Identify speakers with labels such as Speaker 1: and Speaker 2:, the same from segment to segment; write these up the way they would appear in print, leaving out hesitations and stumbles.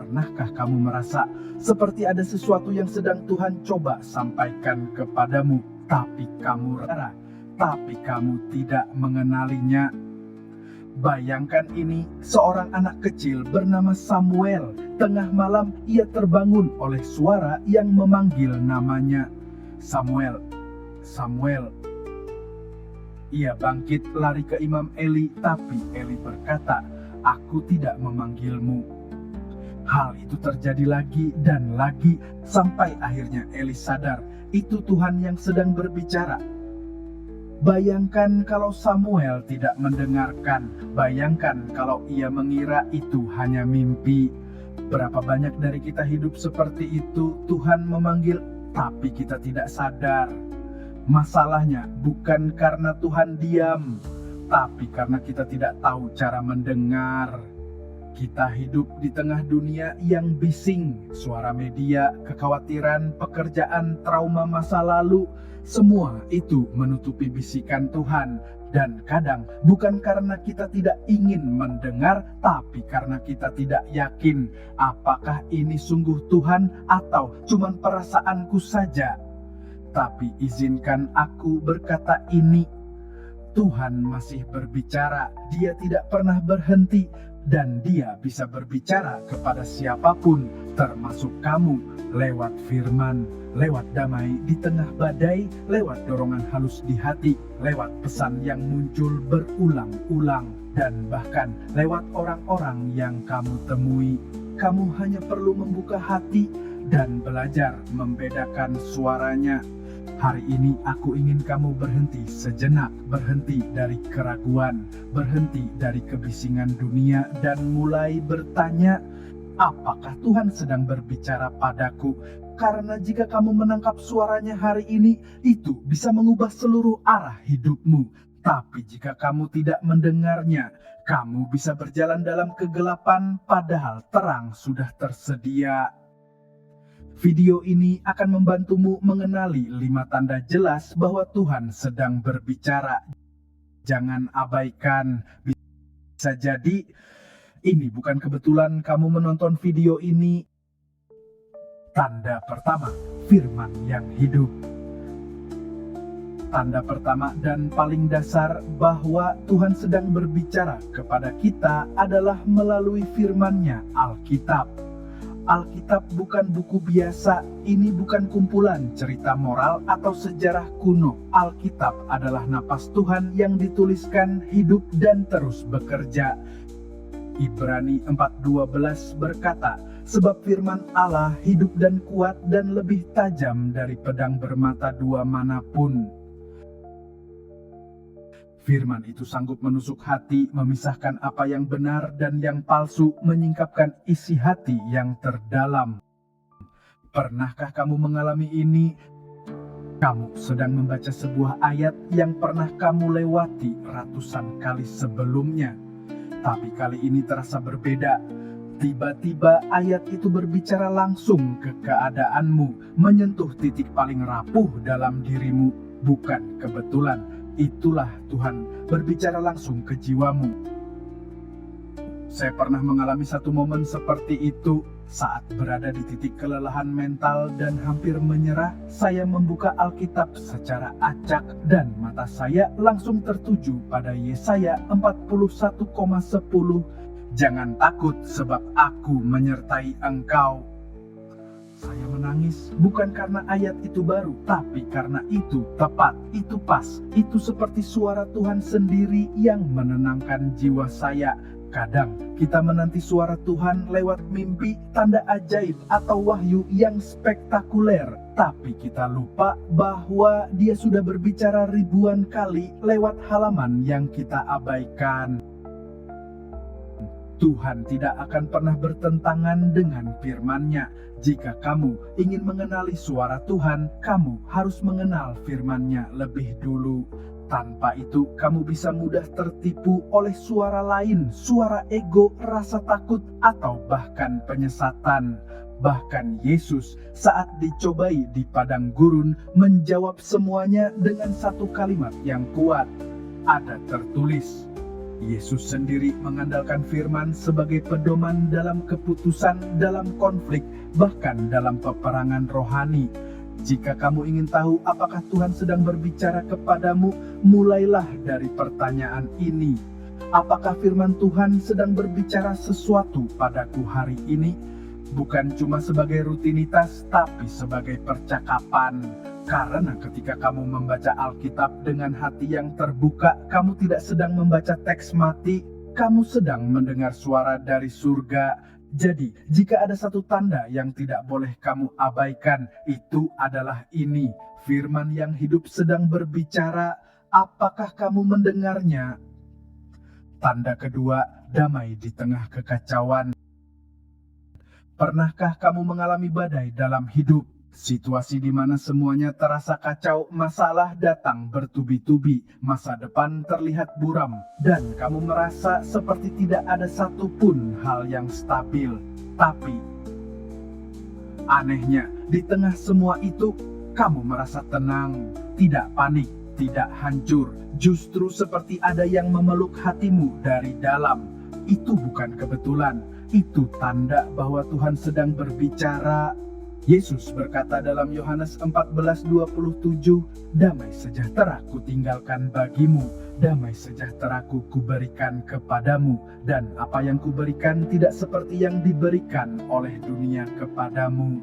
Speaker 1: Pernahkah kamu merasa seperti ada sesuatu yang sedang Tuhan coba sampaikan kepadamu, tapi kamu tidak mengenalinya? Bayangkan ini, seorang anak kecil bernama Samuel. Tengah malam ia terbangun oleh suara yang memanggil namanya. Samuel, Samuel. Ia bangkit lari ke Imam Eli, tapi Eli berkata, "Aku tidak memanggilmu." Hal itu terjadi lagi dan lagi, sampai akhirnya Eli sadar, itu Tuhan yang sedang berbicara. Bayangkan kalau Samuel tidak mendengarkan, bayangkan kalau ia mengira itu hanya mimpi. Berapa banyak dari kita hidup seperti itu, Tuhan memanggil, tapi kita tidak sadar. Masalahnya bukan karena Tuhan diam, tapi karena kita tidak tahu cara mendengar. Kita hidup di tengah dunia yang bising, suara media, kekhawatiran, pekerjaan, trauma masa lalu, semua itu menutupi bisikan Tuhan. Dan kadang bukan karena kita tidak ingin mendengar, tapi karena kita tidak yakin apakah ini sungguh Tuhan atau cuma perasaanku saja. Tapi izinkan aku berkata ini, Tuhan masih berbicara, Dia tidak pernah berhenti, dan Dia bisa berbicara kepada siapapun, termasuk kamu, lewat firman, lewat damai di tengah badai, lewat dorongan halus di hati, lewat pesan yang muncul berulang-ulang, dan bahkan lewat orang-orang yang kamu temui. Kamu hanya perlu membuka hati dan belajar membedakan suaranya. Hari ini aku ingin kamu berhenti sejenak, berhenti dari keraguan, berhenti dari kebisingan dunia, dan mulai bertanya, apakah Tuhan sedang berbicara padaku? Karena jika kamu menangkap suaranya hari ini, itu bisa mengubah seluruh arah hidupmu. Tapi jika kamu tidak mendengarnya, kamu bisa berjalan dalam kegelapan padahal terang sudah tersedia. Video ini akan membantumu mengenali 5 tanda jelas bahwa Tuhan sedang berbicara. Jangan abaikan. Bisa jadi ini bukan kebetulan kamu menonton video ini. Tanda pertama, firman yang hidup. Tanda pertama dan paling dasar bahwa Tuhan sedang berbicara kepada kita adalah melalui firman-Nya, Alkitab. Alkitab bukan buku biasa, ini bukan kumpulan cerita moral atau sejarah kuno. Alkitab adalah napas Tuhan yang dituliskan, hidup dan terus bekerja. Ibrani 4:12 berkata, sebab firman Allah hidup dan kuat dan lebih tajam dari pedang bermata dua manapun. Firman itu sanggup menusuk hati, memisahkan apa yang benar dan yang palsu, menyingkapkan isi hati yang terdalam. Pernahkah kamu mengalami ini? Kamu sedang membaca sebuah ayat yang pernah kamu lewati ratusan kali sebelumnya. Tapi kali ini terasa berbeda. Tiba-tiba ayat itu berbicara langsung ke keadaanmu, menyentuh titik paling rapuh dalam dirimu. Bukan kebetulan. Itulah Tuhan berbicara langsung ke jiwamu. Saya pernah mengalami satu momen seperti itu. Saat berada di titik kelelahan mental dan hampir menyerah, saya membuka Alkitab secara acak dan mata saya langsung tertuju pada Yesaya 41,10. Jangan takut sebab aku menyertai engkau. Saya menangis bukan karena ayat itu baru, tapi karena itu tepat, itu pas, itu seperti suara Tuhan sendiri yang menenangkan jiwa saya. Kadang kita menanti suara Tuhan lewat mimpi, tanda ajaib, atau wahyu yang spektakuler. Tapi kita lupa bahwa Dia sudah berbicara ribuan kali lewat halaman yang kita abaikan. Tuhan tidak akan pernah bertentangan dengan firman-Nya. Jika kamu ingin mengenali suara Tuhan, kamu harus mengenal firman-Nya lebih dulu. Tanpa itu, kamu bisa mudah tertipu oleh suara lain, suara ego, rasa takut, atau bahkan penyesatan. Bahkan Yesus saat dicobai di padang gurun menjawab semuanya dengan satu kalimat yang kuat. Ada tertulis, Yesus sendiri mengandalkan firman sebagai pedoman dalam keputusan, dalam konflik, bahkan dalam peperangan rohani. Jika kamu ingin tahu apakah Tuhan sedang berbicara kepadamu, mulailah dari pertanyaan ini. Apakah firman Tuhan sedang berbicara sesuatu padaku hari ini? Bukan cuma sebagai rutinitas, tapi sebagai percakapan. Karena ketika kamu membaca Alkitab dengan hati yang terbuka, kamu tidak sedang membaca teks mati, kamu sedang mendengar suara dari surga. Jadi, jika ada satu tanda yang tidak boleh kamu abaikan, itu adalah ini. Firman yang hidup sedang berbicara, apakah kamu mendengarnya? Tanda kedua, damai di tengah kekacauan. Pernahkah kamu mengalami badai dalam hidup? Situasi di mana semuanya terasa kacau, masalah datang bertubi-tubi, masa depan terlihat buram, dan kamu merasa seperti tidak ada satupun hal yang stabil. Tapi, anehnya, di tengah semua itu, kamu merasa tenang, tidak panik, tidak hancur, justru seperti ada yang memeluk hatimu dari dalam. Itu bukan kebetulan, itu tanda bahwa Tuhan sedang berbicara. Yesus berkata dalam Yohanes 14:27, "Damai sejahtera kutinggalkan bagimu, damai sejahtera kuberikan kepadamu, dan apa yang kuberikan tidak seperti yang diberikan oleh dunia kepadamu."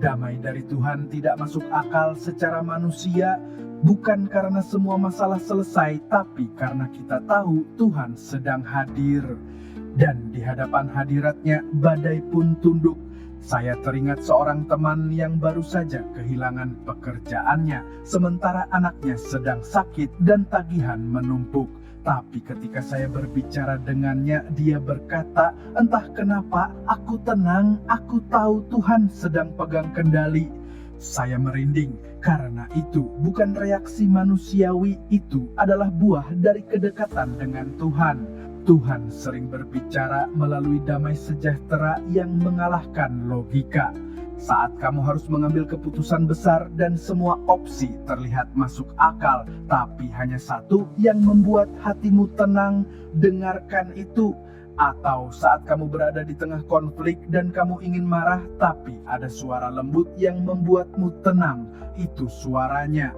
Speaker 1: Damai dari Tuhan tidak masuk akal secara manusia, bukan karena semua masalah selesai, tapi karena kita tahu Tuhan sedang hadir. Dan di hadapan hadiratnya, badai pun tunduk. Saya teringat seorang teman yang baru saja kehilangan pekerjaannya, sementara anaknya sedang sakit dan tagihan menumpuk. Tapi ketika saya berbicara dengannya, dia berkata, "Entah kenapa, aku tenang, aku tahu Tuhan sedang pegang kendali." Saya merinding, karena itu bukan reaksi manusiawi, itu adalah buah dari kedekatan dengan Tuhan. Tuhan sering berbicara melalui damai sejahtera yang mengalahkan logika. Saat kamu harus mengambil keputusan besar dan semua opsi terlihat masuk akal, tapi hanya satu yang membuat hatimu tenang, dengarkan itu. Atau saat kamu berada di tengah konflik dan kamu ingin marah, tapi ada suara lembut yang membuatmu tenang, itu suaranya.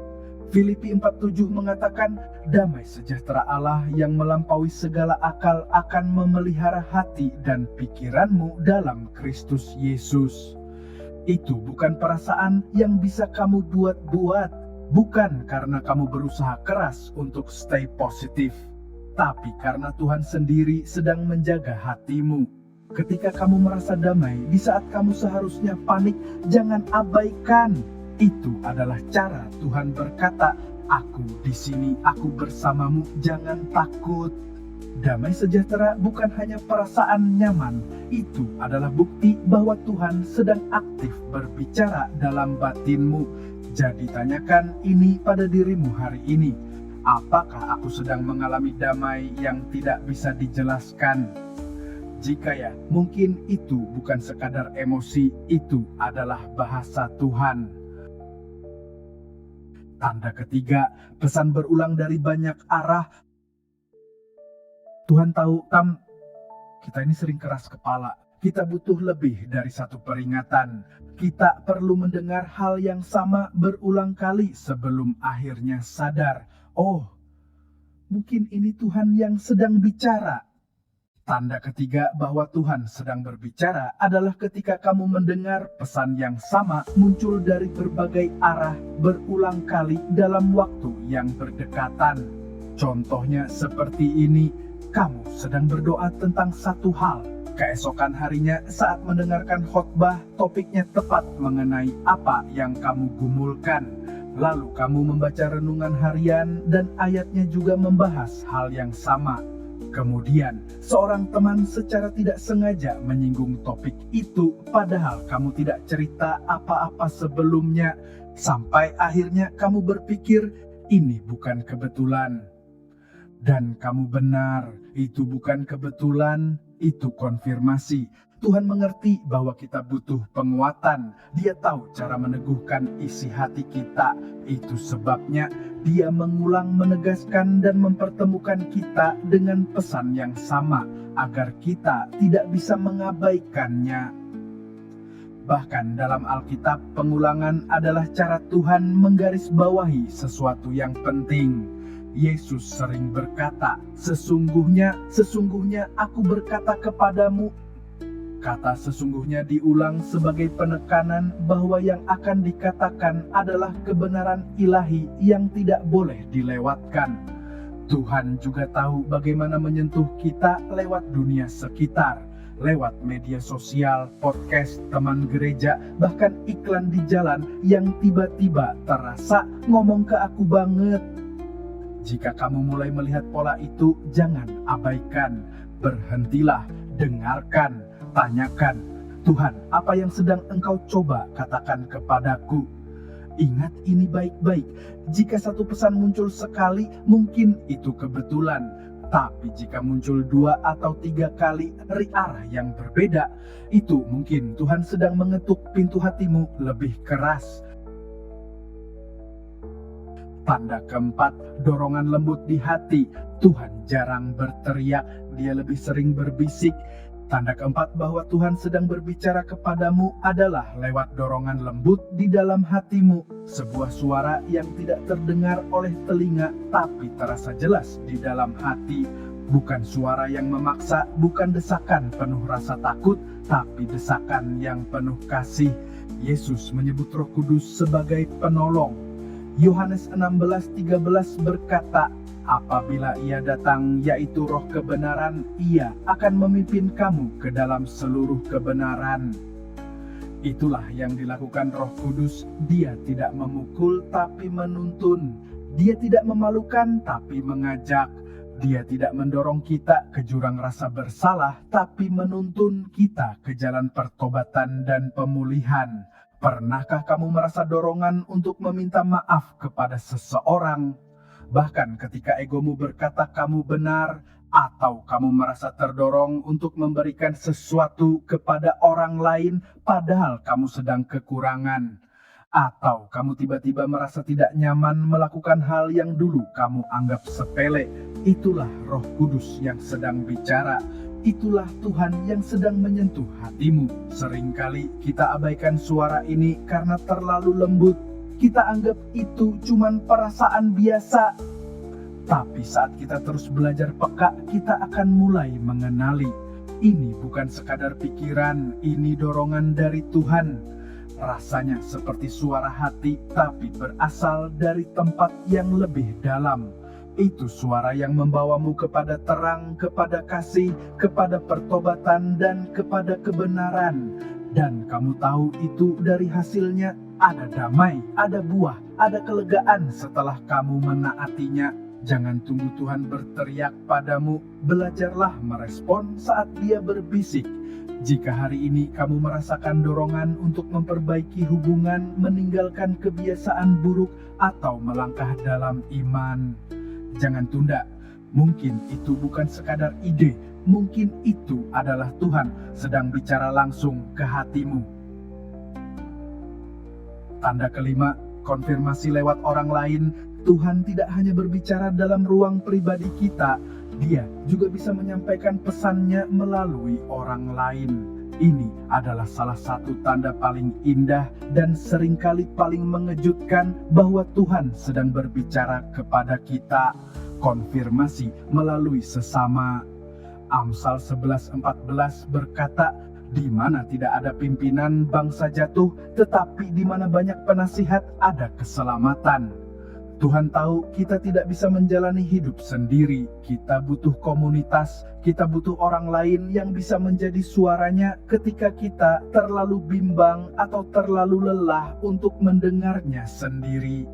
Speaker 1: Filipi 4:7 mengatakan, "Damai sejahtera Allah yang melampaui segala akal akan memelihara hati dan pikiranmu dalam Kristus Yesus." Itu bukan perasaan yang bisa kamu buat-buat, bukan karena kamu berusaha keras untuk stay positif, tapi karena Tuhan sendiri sedang menjaga hatimu. Ketika kamu merasa damai, di saat kamu seharusnya panik, jangan abaikan. Itu adalah cara Tuhan berkata, "Aku di sini, aku bersamamu, jangan takut." Damai sejahtera bukan hanya perasaan nyaman, itu adalah bukti bahwa Tuhan sedang aktif berbicara dalam batinmu. Jadi tanyakan ini pada dirimu hari ini. Apakah aku sedang mengalami damai yang tidak bisa dijelaskan? Jika ya, mungkin itu bukan sekadar emosi, itu adalah bahasa Tuhan. Tanda ketiga, pesan berulang dari banyak arah. Tuhan tahu, kita ini sering keras kepala. Kita butuh lebih dari satu peringatan. Kita perlu mendengar hal yang sama berulang kali sebelum akhirnya sadar. Oh, mungkin ini Tuhan yang sedang bicara. Tanda ketiga bahwa Tuhan sedang berbicara adalah ketika kamu mendengar pesan yang sama muncul dari berbagai arah berulang kali dalam waktu yang berdekatan. Contohnya seperti ini, kamu sedang berdoa tentang satu hal. Keesokan harinya saat mendengarkan khotbah, topiknya tepat mengenai apa yang kamu gumulkan. Lalu kamu membaca renungan harian dan ayatnya juga membahas hal yang sama. Kemudian, seorang teman secara tidak sengaja menyinggung topik itu, padahal kamu tidak cerita apa-apa sebelumnya, sampai akhirnya kamu berpikir, ini bukan kebetulan. Dan kamu benar, itu bukan kebetulan, itu konfirmasi. Tuhan mengerti bahwa kita butuh penguatan. Dia tahu cara meneguhkan isi hati kita. Itu sebabnya Dia mengulang, menegaskan, dan mempertemukan kita dengan pesan yang sama, agar kita tidak bisa mengabaikannya. Bahkan dalam Alkitab, pengulangan adalah cara Tuhan menggarisbawahi sesuatu yang penting. Yesus sering berkata, sesungguhnya aku berkata kepadamu. Kata sesungguhnya diulang sebagai penekanan bahwa yang akan dikatakan adalah kebenaran ilahi yang tidak boleh dilewatkan. Tuhan juga tahu bagaimana menyentuh kita lewat dunia sekitar, lewat media sosial, podcast, teman gereja, bahkan iklan di jalan yang tiba-tiba terasa ngomong ke aku banget. Jika kamu mulai melihat pola itu, jangan abaikan. Berhentilah, dengarkan, tanyakan, Tuhan, apa yang sedang Engkau coba katakan kepadaku? Ingat ini baik-baik. Jika satu pesan muncul sekali, mungkin itu kebetulan. Tapi jika muncul 2 atau 3 kali dari arah yang berbeda, itu mungkin Tuhan sedang mengetuk pintu hatimu lebih keras. Tanda keempat, dorongan lembut di hati. Tuhan jarang berteriak, Dia lebih sering berbisik. Tanda keempat bahwa Tuhan sedang berbicara kepadamu adalah lewat dorongan lembut di dalam hatimu. Sebuah suara yang tidak terdengar oleh telinga, tapi terasa jelas di dalam hati. Bukan suara yang memaksa, bukan desakan penuh rasa takut, tapi desakan yang penuh kasih. Yesus menyebut Roh Kudus sebagai penolong. Yohanes 16:13 berkata, apabila Ia datang, yaitu Roh kebenaran, Ia akan memimpin kamu ke dalam seluruh kebenaran. Itulah yang dilakukan Roh Kudus. Dia tidak memukul tapi menuntun. Dia tidak memalukan tapi mengajak. Dia tidak mendorong kita ke jurang rasa bersalah, tapi menuntun kita ke jalan pertobatan dan pemulihan. Pernahkah kamu merasa dorongan untuk meminta maaf kepada seseorang? Bahkan ketika egomu berkata kamu benar, atau kamu merasa terdorong untuk memberikan sesuatu kepada orang lain padahal kamu sedang kekurangan. Atau kamu tiba-tiba merasa tidak nyaman melakukan hal yang dulu kamu anggap sepele. Itulah Roh Kudus yang sedang bicara. Itulah Tuhan yang sedang menyentuh hatimu. Seringkali kita abaikan suara ini karena terlalu lembut. Kita anggap itu cuman perasaan biasa. Tapi saat kita terus belajar peka, kita akan mulai mengenali. Ini bukan sekadar pikiran, ini dorongan dari Tuhan. Rasanya seperti suara hati, tapi berasal dari tempat yang lebih dalam. Itu suara yang membawamu kepada terang, kepada kasih, kepada pertobatan, dan kepada kebenaran. Dan kamu tahu itu dari hasilnya ada damai, ada buah, ada kelegaan setelah kamu menaatinya. Jangan tunggu Tuhan berteriak padamu, belajarlah merespon saat Dia berbisik. Jika hari ini kamu merasakan dorongan untuk memperbaiki hubungan, meninggalkan kebiasaan buruk, atau melangkah dalam iman, jangan tunda. Mungkin itu bukan sekadar ide, mungkin itu adalah Tuhan sedang bicara langsung ke hatimu. Tanda kelima, konfirmasi lewat orang lain. Tuhan tidak hanya berbicara dalam ruang pribadi kita, Dia juga bisa menyampaikan pesannya melalui orang lain. Ini adalah salah satu tanda paling indah dan seringkali paling mengejutkan bahwa Tuhan sedang berbicara kepada kita. Konfirmasi melalui sesama. Amsal 11:14 berkata, di mana tidak ada pimpinan bangsa jatuh, tetapi di mana banyak penasihat ada keselamatan. Tuhan tahu kita tidak bisa menjalani hidup sendiri. Kita butuh komunitas, kita butuh orang lain yang bisa menjadi suaranya ketika kita terlalu bimbang atau terlalu lelah untuk mendengarnya sendiri.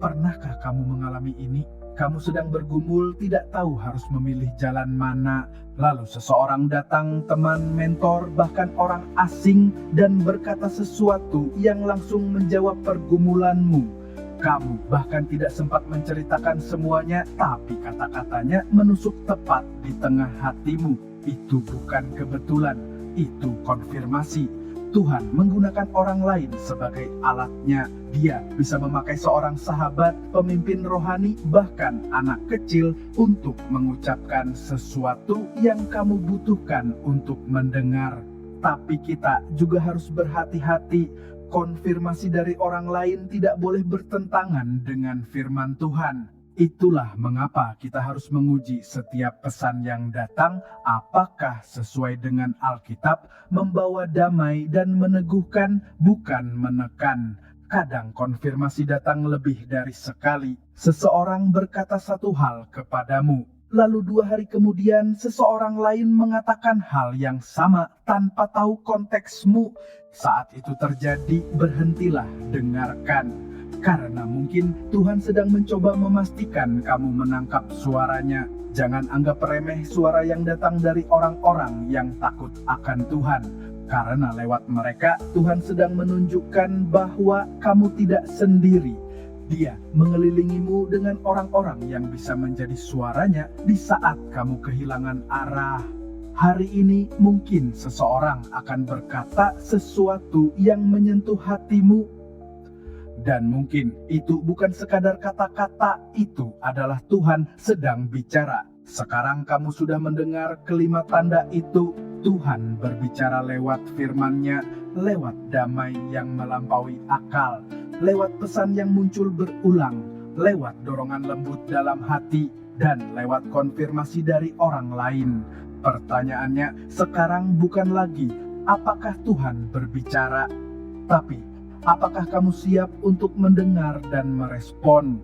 Speaker 1: Pernahkah kamu mengalami ini? Kamu sedang bergumul, tidak tahu harus memilih jalan mana. Lalu seseorang datang, teman, mentor, bahkan orang asing, dan berkata sesuatu yang langsung menjawab pergumulanmu. Kamu bahkan tidak sempat menceritakan semuanya, tapi kata-katanya menusuk tepat di tengah hatimu. Itu bukan kebetulan. Itu konfirmasi. Tuhan menggunakan orang lain sebagai alatnya. Dia bisa memakai seorang sahabat, pemimpin rohani, bahkan anak kecil untuk mengucapkan sesuatu yang kamu butuhkan untuk mendengar. Tapi kita juga harus berhati-hati. Konfirmasi dari orang lain tidak boleh bertentangan dengan firman Tuhan. Itulah mengapa kita harus menguji setiap pesan yang datang, apakah sesuai dengan Alkitab, membawa damai dan meneguhkan, bukan menekan. Kadang konfirmasi datang lebih dari sekali. Seseorang berkata satu hal kepadamu, lalu 2 hari kemudian seseorang lain mengatakan hal yang sama tanpa tahu konteksmu. Saat itu terjadi, berhentilah dengarkan. Karena mungkin Tuhan sedang mencoba memastikan kamu menangkap suaranya. Jangan anggap remeh suara yang datang dari orang-orang yang takut akan Tuhan. Karena lewat mereka, Tuhan sedang menunjukkan bahwa kamu tidak sendiri. Dia mengelilingimu dengan orang-orang yang bisa menjadi suaranya di saat kamu kehilangan arah. Hari ini mungkin seseorang akan berkata sesuatu yang menyentuh hatimu. Dan mungkin itu bukan sekadar kata-kata, itu adalah Tuhan sedang bicara. Sekarang kamu sudah mendengar kelima tanda itu. Tuhan berbicara lewat firman-Nya, lewat damai yang melampaui akal, lewat pesan yang muncul berulang, lewat dorongan lembut dalam hati, dan lewat konfirmasi dari orang lain. Pertanyaannya sekarang bukan lagi apakah Tuhan berbicara, tapi apakah kamu siap untuk mendengar dan merespon?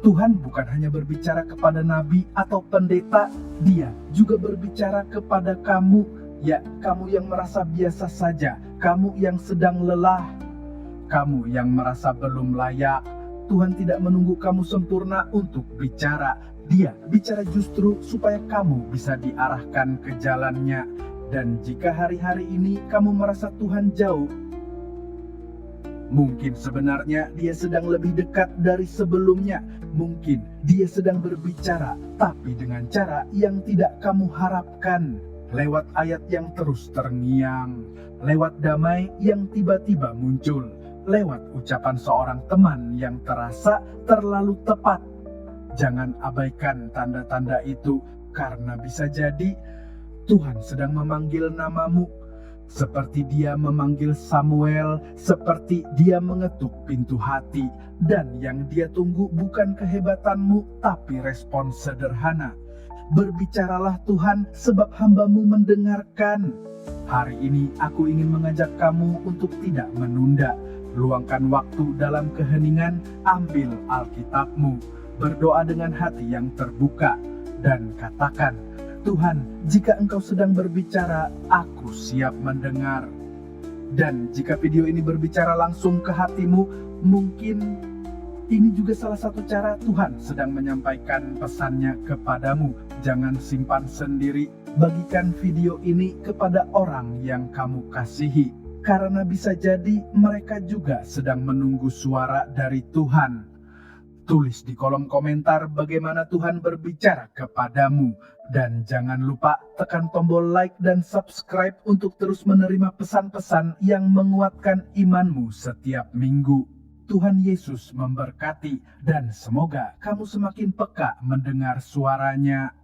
Speaker 1: Tuhan bukan hanya berbicara kepada nabi atau pendeta, Dia juga berbicara kepada kamu. Ya, kamu yang merasa biasa saja, kamu yang sedang lelah, kamu yang merasa belum layak. Tuhan tidak menunggu kamu sempurna untuk bicara. Dia bicara justru supaya kamu bisa diarahkan ke jalannya. Dan jika hari-hari ini kamu merasa Tuhan jauh, mungkin sebenarnya Dia sedang lebih dekat dari sebelumnya. Mungkin Dia sedang berbicara, tapi dengan cara yang tidak kamu harapkan. Lewat ayat yang terus terngiang, lewat damai yang tiba-tiba muncul, lewat ucapan seorang teman yang terasa terlalu tepat. Jangan abaikan tanda-tanda itu, karena bisa jadi Tuhan sedang memanggil namamu. Seperti Dia memanggil Samuel, seperti Dia mengetuk pintu hati. Dan yang Dia tunggu bukan kehebatanmu, tapi respon sederhana. Berbicaralah Tuhan, sebab hamba-Mu mendengarkan. Hari ini aku ingin mengajak kamu untuk tidak menunda. Luangkan waktu dalam keheningan, ambil Alkitab-Mu, berdoa dengan hati yang terbuka, dan katakan, Tuhan, jika Engkau sedang berbicara, aku siap mendengar. Dan jika video ini berbicara langsung ke hatimu, mungkin ini juga salah satu cara Tuhan sedang menyampaikan pesannya kepadamu. Jangan simpan sendiri, bagikan video ini kepada orang yang kamu kasihi. Karena bisa jadi mereka juga sedang menunggu suara dari Tuhan. Tulis di kolom komentar bagaimana Tuhan berbicara kepadamu. Dan jangan lupa tekan tombol like dan subscribe untuk terus menerima pesan-pesan yang menguatkan imanmu setiap minggu. Tuhan Yesus memberkati dan semoga kamu semakin peka mendengar suaranya.